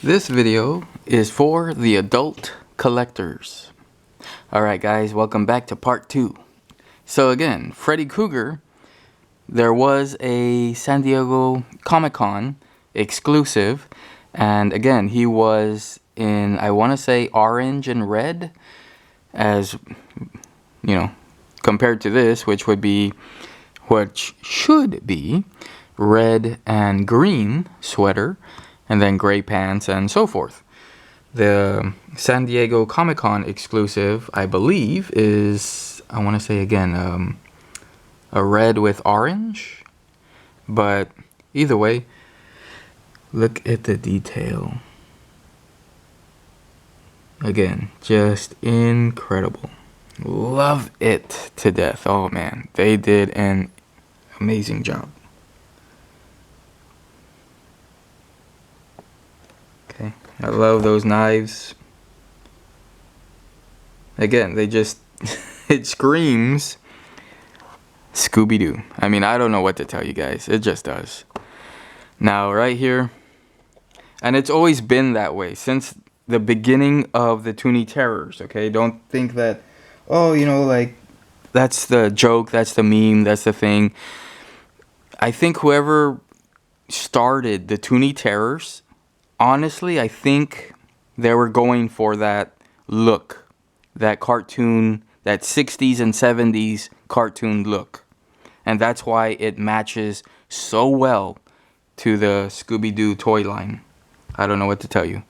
This video is for the adult collectors. Alright guys, welcome back to part 2. So again, Freddy Krueger, there was a San Diego Comic-Con exclusive, and again, he was in, I want to say, orange and red, as, you know, compared to this, which should be red and green sweater, and then gray pants and so forth. The San Diego Comic-Con exclusive, I believe, is, I want to say again, a red with orange. But either way, look at the detail. Again, just incredible. Love it to death. Oh man, they did an amazing job. Okay, I love those knives. Again, they just, it screams Scooby-Doo. I mean, I don't know what to tell you guys. It just does. Now, right here, and it's always been that way since the beginning of the Toony Terrors, okay? Don't think that, oh, you know, like, that's the joke, that's the meme, that's the thing. I think whoever started the Toony Terrors, honestly, I think they were going for that look, that cartoon, that 60s and 70s cartoon look. And that's why it matches so well to the Scooby-Doo toy line. I don't know what to tell you.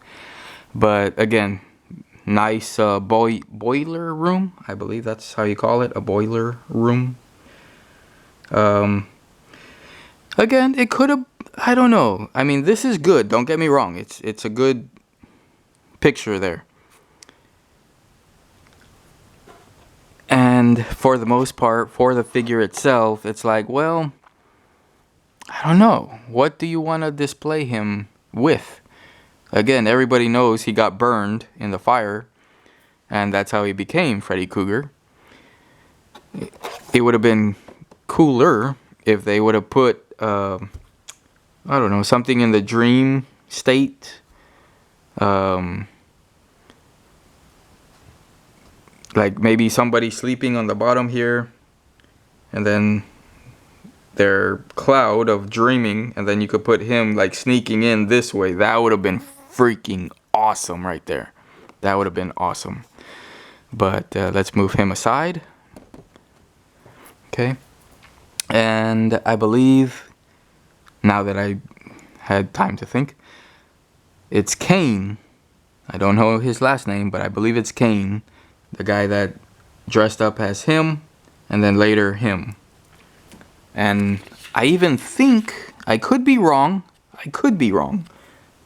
But again, nice boiler room. I believe that's how you call it, a boiler room. Again, it could have, I don't know. I mean, this is good. Don't get me wrong. It's a good picture there. And for the most part, for the figure itself, it's like, well, I don't know. What do you want to display him with? Again, everybody knows he got burned in the fire, and that's how he became Freddy Krueger. It would have been cooler if they would have put, I don't know, something in the dream state. Like maybe somebody sleeping on the bottom here, and then their cloud of dreaming, and then you could put him like sneaking in this way. That would have been freaking awesome right there. That would have been awesome. But let's move him aside. Okay. And I believe, now that I had time to think, it's Kane. I don't know his last name, but I believe it's Kane. The guy that dressed up as him, and then later him. And I even think, I could be wrong,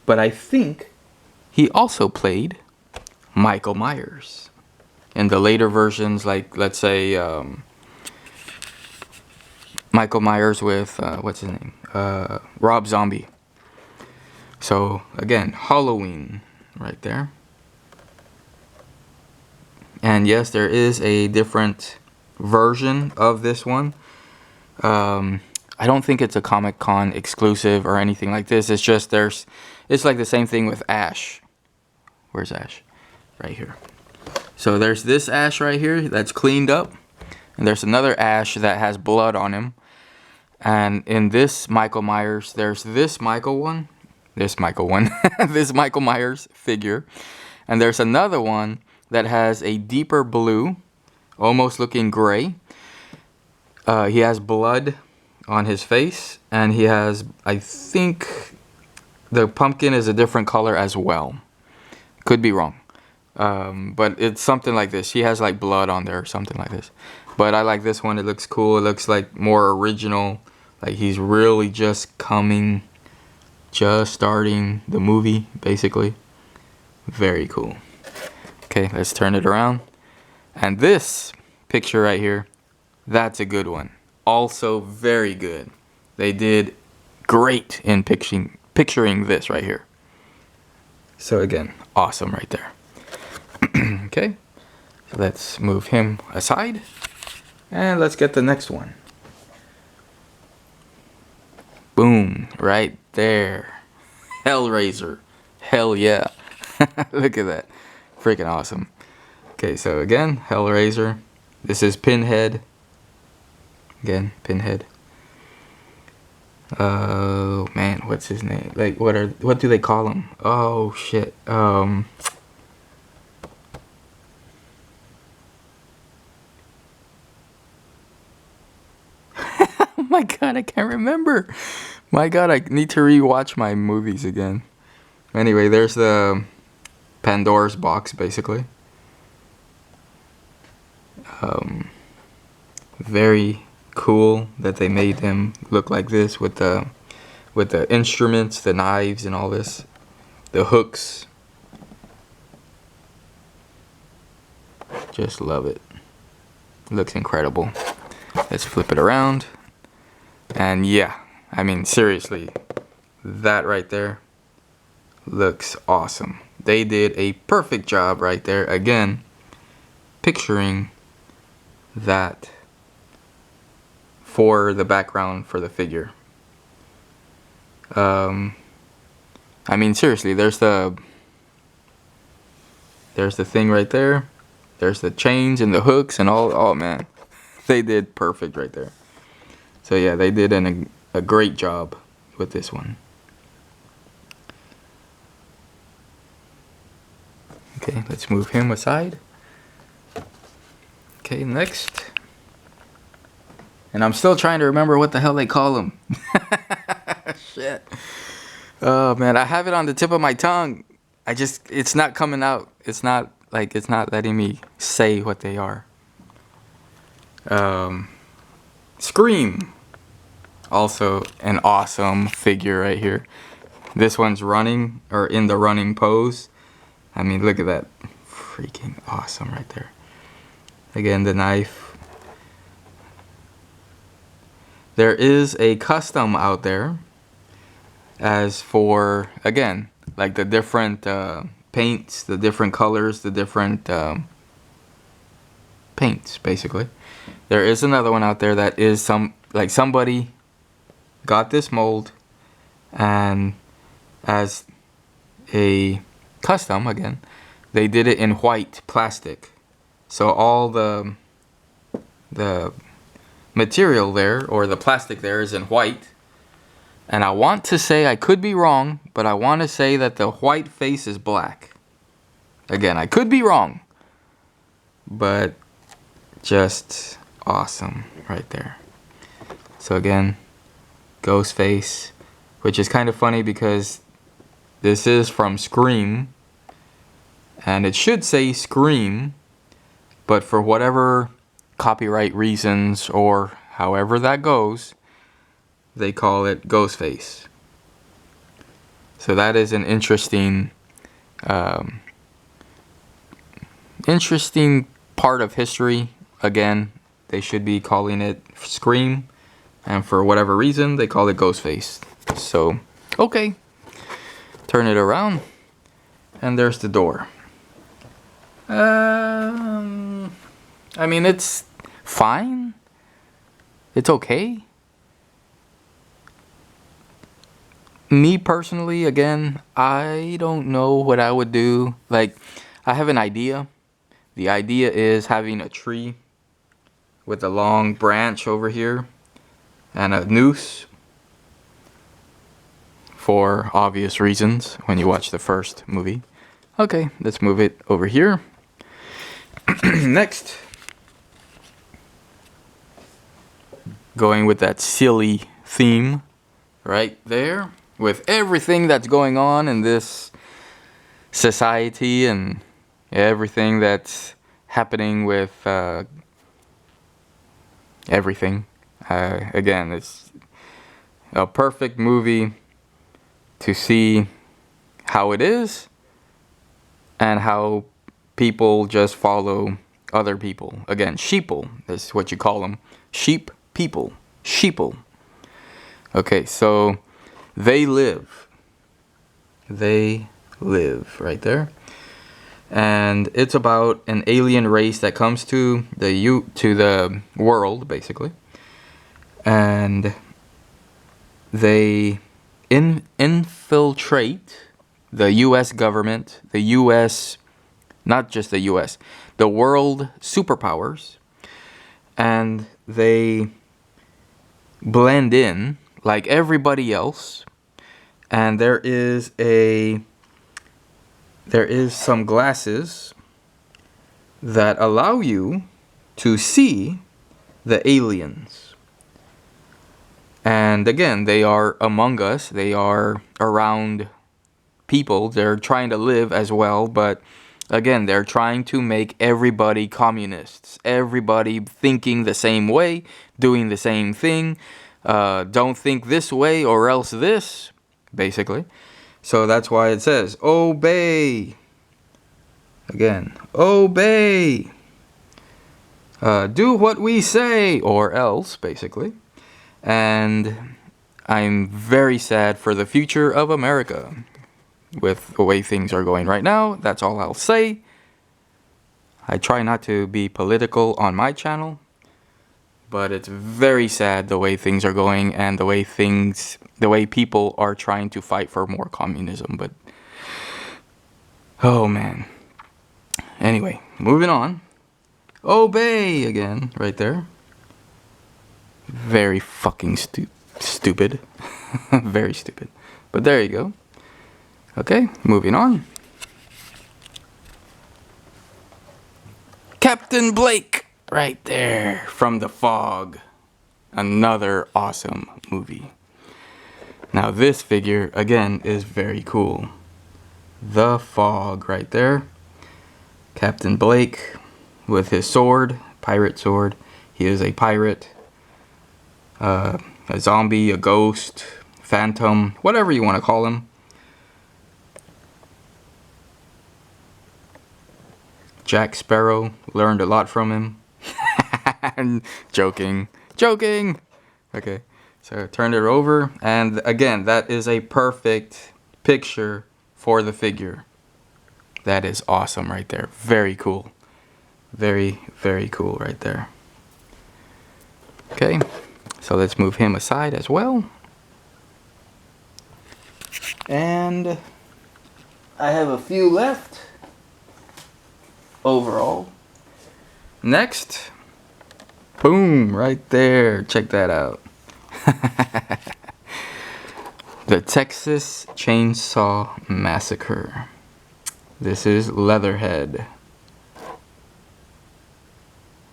but I think he also played Michael Myers. In the later versions, like, let's say, Michael Myers with, what's his name? Rob Zombie. So, again, Halloween right there. And yes, there is a different version of this one. I don't think it's a Comic-Con exclusive or anything like this. It's just it's like the same thing with Ash. Where's Ash? Right here. So there's this Ash right here that's cleaned up. And there's another Ash that has blood on him. And in this Michael Myers, there's this Michael Myers figure. And there's another one that has a deeper blue, almost looking gray. He has blood on his face, and he has, I think, the pumpkin is a different color as well. Could be wrong. But it's something like this. He has like blood on there or something like this. But I like this one. It looks cool. It looks like more original. Like he's really just starting the movie, basically. Very cool. Okay, let's turn it around. And this picture right here, that's a good one. Also very good. They did great in picturing this right here. So again, awesome right there. Okay, so let's move him aside. And let's get the next one. Boom, right there. Hellraiser. Hell yeah. Look at that. Freaking awesome. Okay, so again, Hellraiser. This is Pinhead. Again, Pinhead. Oh man, what's his name? Like, what do they call him? Oh shit. Oh my god, I can't remember. My god, I need to rewatch my movies again. Anyway, there's the Pandora's box, basically. Very cool that they made him look like this with the instruments, the knives, and all this, the hooks. Just love it. Looks incredible. Let's flip it around. And yeah, I mean, seriously, that right there looks awesome. They did a perfect job right there. Again, picturing that for the background for the figure. I mean, seriously, there's the thing right there. There's the chains and the hooks and all. Oh man, they did perfect right there. So yeah, they did a great job with this one. Okay, let's move him aside. Okay, next. And I'm still trying to remember what the hell they call him. Shit. Oh man, I have it on the tip of my tongue. It's not coming out. It's not letting me say what they are. Scream. Also an awesome figure right here. This one's running, or in the running pose. I mean, look at that. Freaking awesome right there. Again, the knife. There is a custom out there as for, again, like the different paints, the different colors, the different paints, basically. There is another one out there that is somebody got this mold, and as a custom, again, they did it in white plastic. So all the material there, or the plastic there, is in white. And I want to say, I could be wrong, but I want to say that the white face is black. Again, I could be wrong, but just awesome right there. So again, ghost face, which is kind of funny because this is from Scream, and it should say Scream, but for whatever copyright reasons or however that goes, they call it Ghostface. So that is an interesting part of history. Again, they should be calling it Scream, and for whatever reason they call it Ghostface. So okay, turn it around, and there's the door. I mean, it's fine. It's okay. Me personally, again, I don't know what I would do. Like, I have an idea. The idea is having a tree with a long branch over here and a noose, for obvious reasons when you watch the first movie. Okay, let's move it over here. Next, going with that silly theme right there, with everything that's going on in this society and everything that's happening with everything. Again, it's a perfect movie to see how it is and how people just follow other people. Again, sheeple is what you call them. Sheep people. Sheeple. Okay, so they live. They live right there. And it's about an alien race that comes to the world, basically. And they infiltrate the U.S. government, the U.S., not just the U.S., the world superpowers, and they blend in like everybody else. And there is some glasses that allow you to see the aliens. And again, they are among us. They are around people. They're trying to live as well, but again, they're trying to make everybody communists. Everybody thinking the same way, doing the same thing. Don't think this way or else this, basically. So that's why it says, obey. Again, obey. Do what we say or else, basically. And I'm very sad for the future of America with the way things are going right now. That's all I'll say. I try not to be political on my channel, but it's very sad the way things are going and the way people are trying to fight for more communism. But oh man. Anyway, moving on. Obey again, right there. Very fucking stupid. Very stupid. But there you go. Okay, moving on. Captain Blake, right there, from The Fog. Another awesome movie. Now this figure, again, is very cool. The Fog, right there. Captain Blake with his sword, pirate sword. He is a pirate. A zombie, a ghost, phantom, whatever you want to call him. Jack Sparrow, learned a lot from him. Joking. Okay, so turn it over, and again, that is a perfect picture for the figure. That is awesome right there. Very cool. Very, very cool right there. Okay. So let's move him aside as well. And I have a few left overall. Next. Boom, right there. Check that out. The Texas Chainsaw Massacre. This is Leatherhead.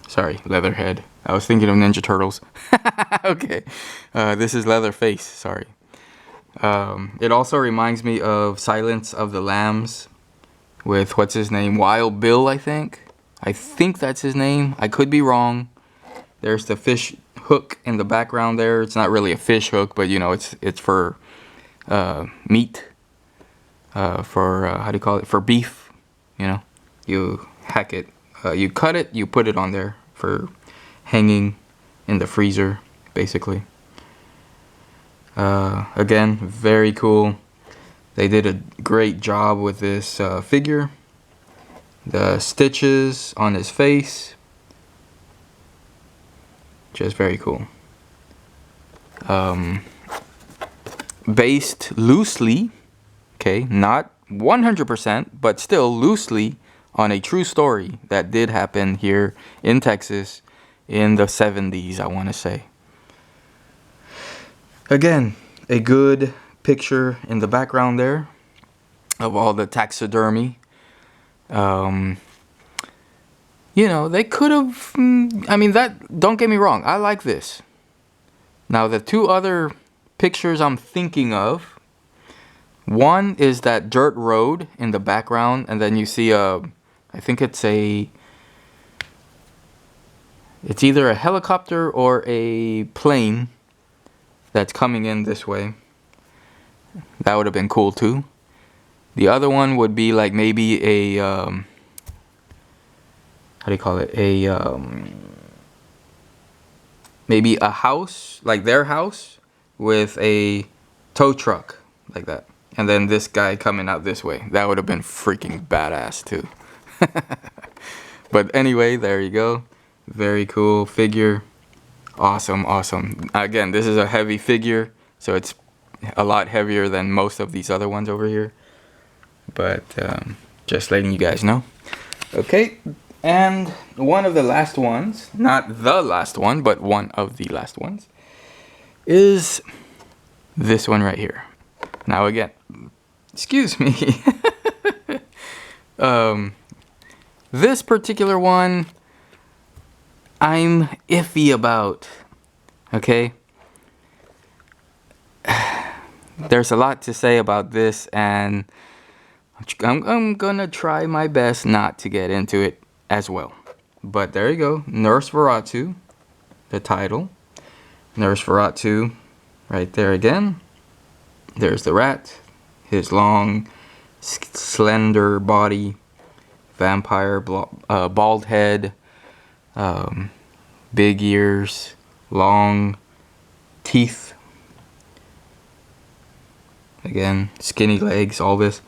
Sorry, Leatherhead. I was thinking of Ninja Turtles. Okay. This is Leatherface. Sorry. It also reminds me of Silence of the Lambs with, what's his name? Wild Bill, I think. I think that's his name. I could be wrong. There's the fish hook in the background there. It's not really a fish hook, but you know, it's for meat. How do you call it? For beef. You know, you hack it. You cut it, you put it on there for hanging in the freezer, basically. Again, very cool. They did a great job with this figure. The stitches on his face, just very cool. Based loosely, okay, not 100%, but still loosely on a true story that did happen here in Texas in the 70s, I want to say. Again, a good picture in the background there of all the taxidermy. You know, they could have, I mean, that, don't get me wrong, I like this. Now, the two other pictures I'm thinking of, one is that dirt road in the background, and then you see I think it's either a helicopter or a plane that's coming in this way. That would have been cool too. The other one would be like maybe a how do you call it? Maybe a house, like their house, with a tow truck like that, and then this guy coming out this way. That would have been freaking badass too. But anyway, there you go. Very cool figure. Awesome, awesome. Again, this is a heavy figure, so it's a lot heavier than most of these other ones over here. but just letting you guys know. Okay, and one of the last ones, not the last one, but one of the last ones, is this one right here. Now again, excuse me. This particular one, I'm iffy about. Okay? There's a lot to say about this, and I'm gonna try my best not to get into it as well. But there you go. Nosferatu, the title. Nosferatu, right there again. There's the rat. His long, slender body. Vampire, bald head. Big ears. Long teeth. Again, skinny legs, all this.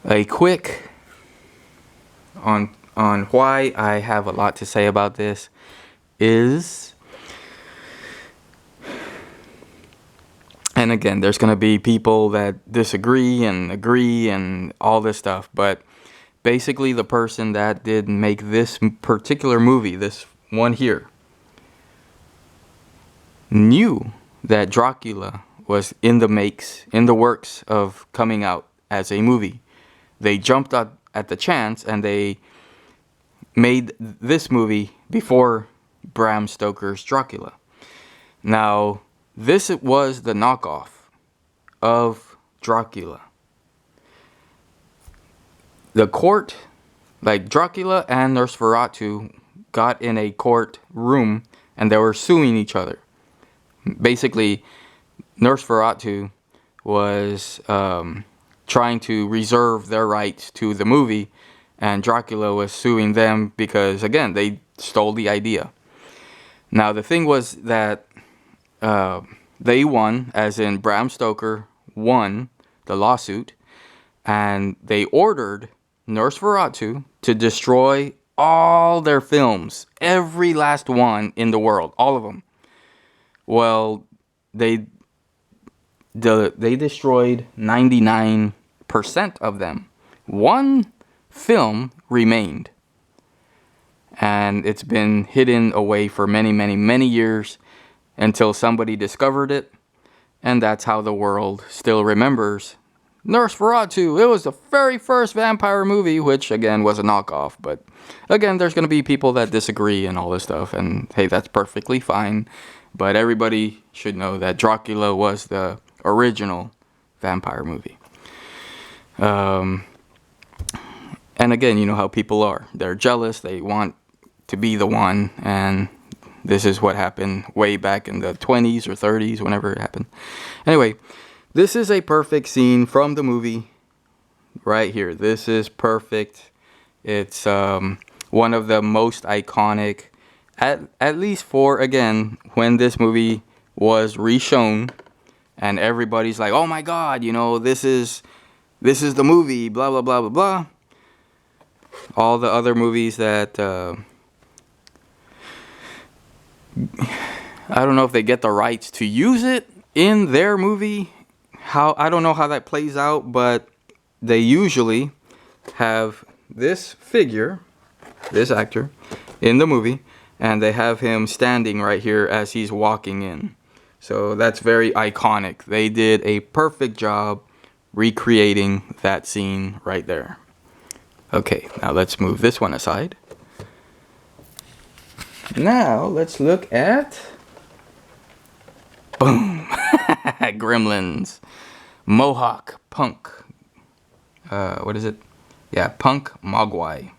A quick on why I have a lot to say about this is, and again, there's going to be people that disagree and agree and all this stuff, but basically the person that did make this particular movie, this one here, knew that Dracula was in the works of coming out as a movie. They jumped up at the chance and they made this movie before Bram Stoker's Dracula. Now, this was the knockoff of Dracula. The court, like Dracula and Nosferatu, got in a court room and they were suing each other. Basically, Nosferatu was trying to reserve their rights to the movie, and Dracula was suing them because, again, they stole the idea. Now, the thing was that they won, as in Bram Stoker won the lawsuit, and they ordered Nosferatu to destroy all their films, every last one in the world, all of them. Well, they destroyed 99% of them. One film remained, and it's been hidden away for many, many, many years until somebody discovered it, and that's how the world still remembers Nosferatu. It was the very first vampire movie, which again was a knockoff, but again, there's going to be people that disagree and all this stuff, and hey, that's perfectly fine. But everybody should know that Dracula was the original vampire movie. And again, you know how people are. They're jealous. They want to be the one. And this is what happened way back in the 20s or 30s, whenever it happened. Anyway, this is a perfect scene from the movie right here. This is perfect. It's one of the most iconic, at least for, again, when this movie was reshown, and everybody's like, oh my god, you know, this is the movie, blah, blah, blah, blah, blah. All the other movies that, I don't know if they get the rights to use it in their movie. I don't know how that plays out, but they usually have this figure, this actor, in the movie, and they have him standing right here as he's walking in. So that's very iconic. They did a perfect job recreating that scene right there. Okay, now let's move this one aside. Now let's look at, boom, Gremlins, Mohawk Punk. What is it? Yeah, Punk Mogwai.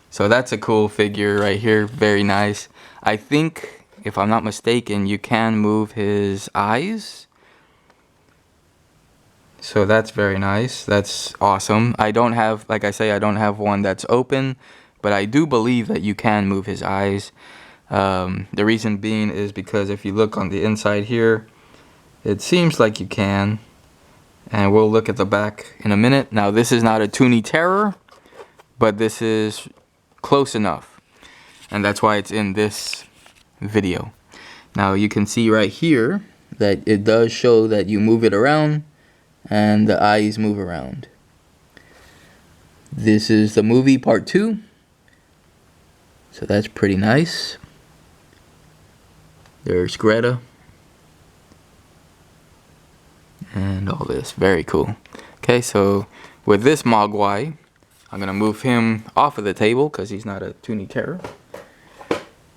So that's a cool figure right here. Very nice. I think, if I'm not mistaken, you can move his eyes. So that's very nice. That's awesome. I don't have, like I say, I don't have one that's open, but I do believe that you can move his eyes. The reason being is because if you look on the inside here, it seems like you can. And we'll look at the back in a minute. Now, this is not a Toony Terror, but this is close enough. And that's why it's in this video. Now, you can see right here that it does show that you move it around and the eyes move around. This is the movie part 2. So that's pretty nice. There's Greta. And all this. Very cool. Okay, so with this Mogwai, I'm going to move him off of the table because he's not a Toony Terror.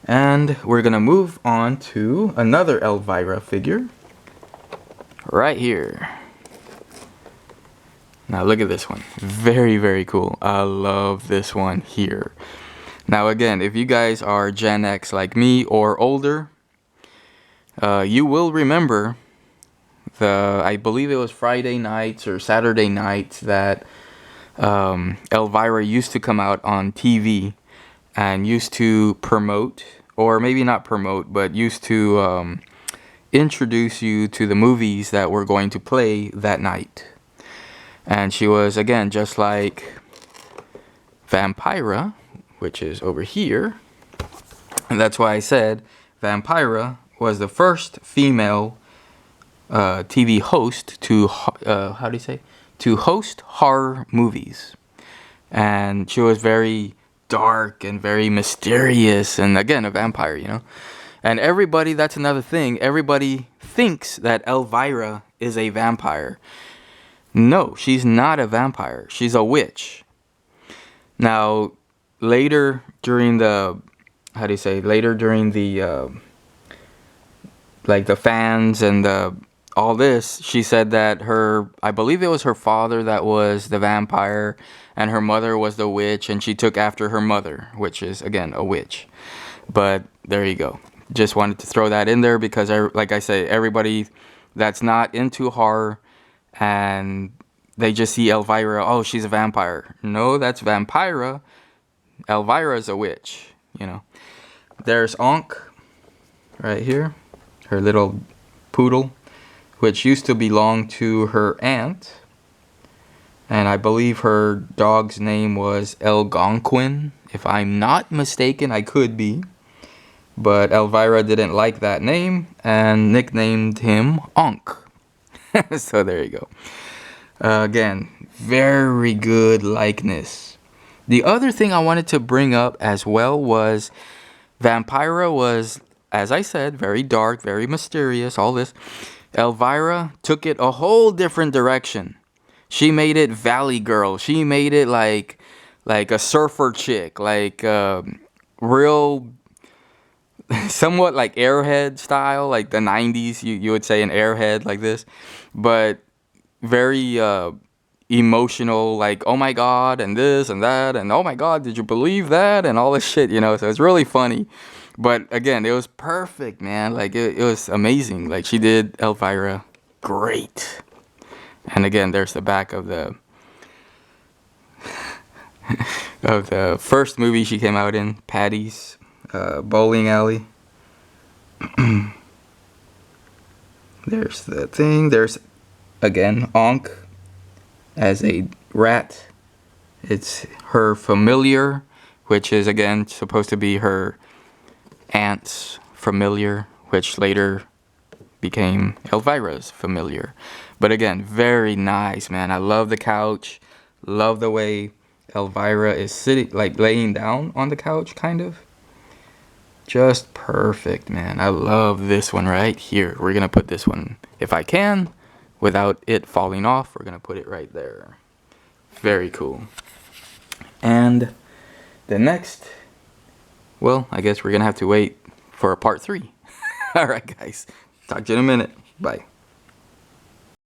And we're going to move on to another Elvira figure. Right here. Now look at this one. Very, very cool. I love this one here. Now again, if you guys are Gen X like me or older, you will remember I believe it was Friday nights or Saturday nights that Elvira used to come out on TV and used to promote, or maybe not promote, but used to introduce you to the movies that were going to play that night. And she was, again, just like Vampira, which is over here. And that's why I said Vampira was the first female TV host to, to host horror movies. And she was very dark and very mysterious, and again, a vampire, you know. And everybody, that's another thing, everybody thinks that Elvira is a vampire. No, she's not a vampire. She's a witch. Now, later during the, like the fans and all this, she said that I believe it was her father that was the vampire and her mother was the witch, and she took after her mother, which is, again, a witch. But there you go. Just wanted to throw that in there because, like I say, everybody that's not into horror and they just see Elvira, oh, she's a vampire. No, that's Vampira. Elvira is a witch, you know. There's Ankh right here, her little poodle, which used to belong to her aunt. And I believe her dog's name was Algonquin. If I'm not mistaken, I could be. But Elvira didn't like that name and nicknamed him Ankh. So there you go. Again, very good likeness. The other thing I wanted to bring up as well was Vampira was, as I said, very dark, very mysterious, all this. Elvira took it a whole different direction. She made it Valley Girl. She made it like a surfer chick, like real, somewhat like Airhead style, like the 90s, you would say an Airhead like this, but very emotional, like, oh my god, and this and that, and oh my god, did you believe that, and all this shit, you know. So it's really funny. But again, it was perfect, man. Like it was amazing. Like she did Elvira great. And again, there's the back of the first movie she came out in, Patty's Bowling Alley. There's the thing. There's again Ankh as a rat. It's her familiar, which is again supposed to be her aunt's familiar, which later became Elvira's familiar. But again, very nice, man. I love the couch. Love the way Elvira is sitting, like laying down on the couch, kind of. Just perfect, man. I love this one right here. We're going to put this one, if I can, without it falling off, we're going to put it right there. Very cool. And the next, well, I guess we're going to have to wait for a part 3. All right, guys. Talk to you in a minute. Bye.